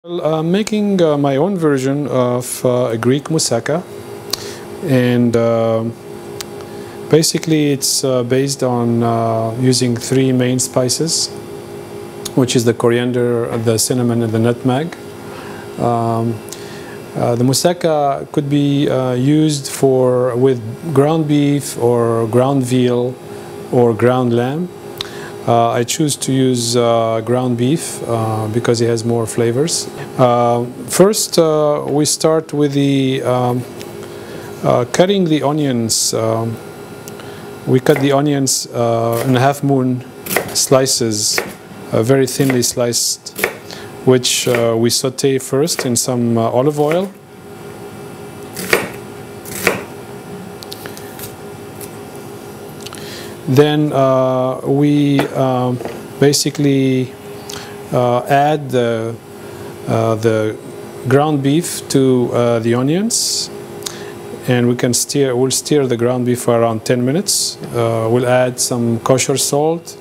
Well, I'm making my own version of a Greek moussaka, and basically it's based on using three main spices, which is the coriander, the cinnamon, and the nutmeg. The moussaka could be used with ground beef or ground veal or ground lamb. I choose to use ground beef because it has more flavors. First, we start with the cutting the onions. We cut the onions in half-moon slices, very thinly sliced, which we saute first in some olive oil. Then we basically add the ground beef to the onions, and we'll stir the ground beef for around 10 minutes. We'll add some kosher salt,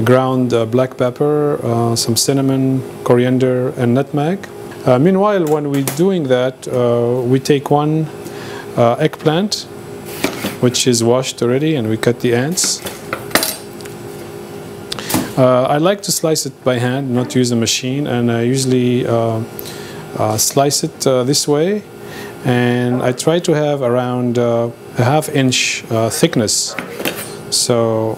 ground black pepper, some cinnamon, coriander, and nutmeg. Meanwhile, when we're doing that, we take one eggplant, which is washed already, and we cut the ends. I like to slice it by hand, not use a machine, and I usually slice it this way, and I try to have around a half-inch thickness. So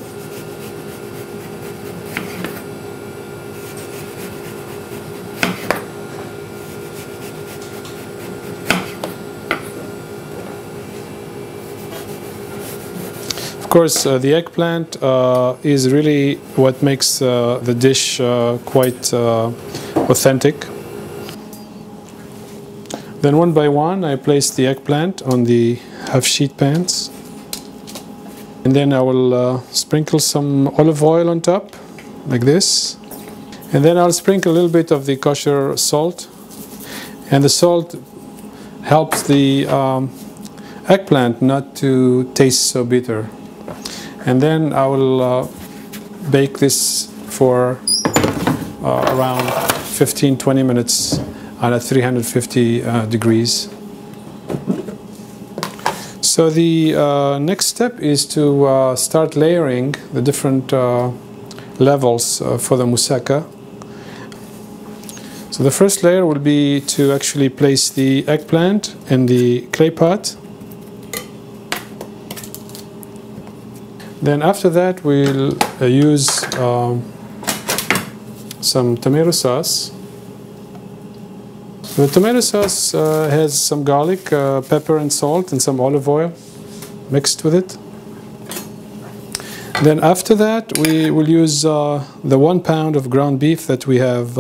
of course, the eggplant is really what makes the dish quite authentic. Then one by one I place the eggplant on the half-sheet pans. And then I will sprinkle some olive oil on top, like this. And then I'll sprinkle a little bit of the kosher salt. And the salt helps the eggplant not to taste so bitter. And then I will bake this for around 15-20 minutes at 350 degrees. So the next step is to start layering the different levels for the moussaka. So the first layer will be to actually place the eggplant in the clay pot. Then after that we'll use some tomato sauce. The tomato sauce has some garlic, pepper and salt, and some olive oil mixed with it. Then after that we will use the 1 pound of ground beef that we have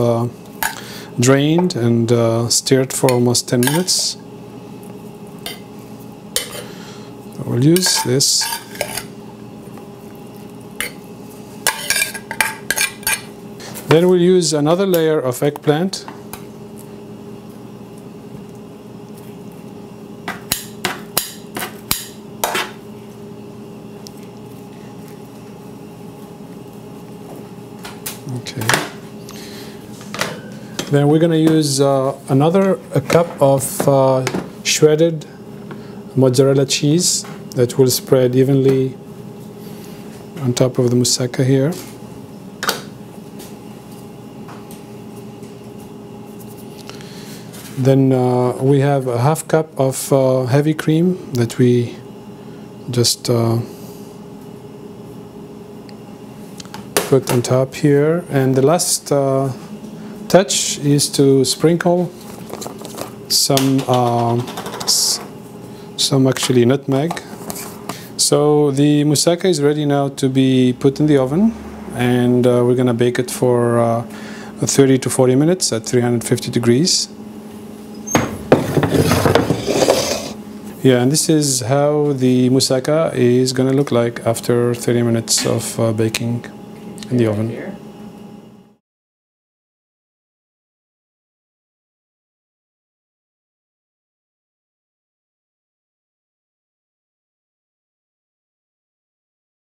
drained and stirred for almost 10 minutes. We'll use this. Then we'll use another layer of eggplant. Okay. Then we're going to use a cup of shredded mozzarella cheese that will spread evenly on top of the moussaka here. Then we have a half cup of heavy cream that we just put on top here. And the last touch is to sprinkle some actually nutmeg. So the moussaka is ready now to be put in the oven, and we're going to bake it for 30 to 40 minutes at 350 degrees. Yeah, and this is how the moussaka is going to look like after 30 minutes of baking in the oven.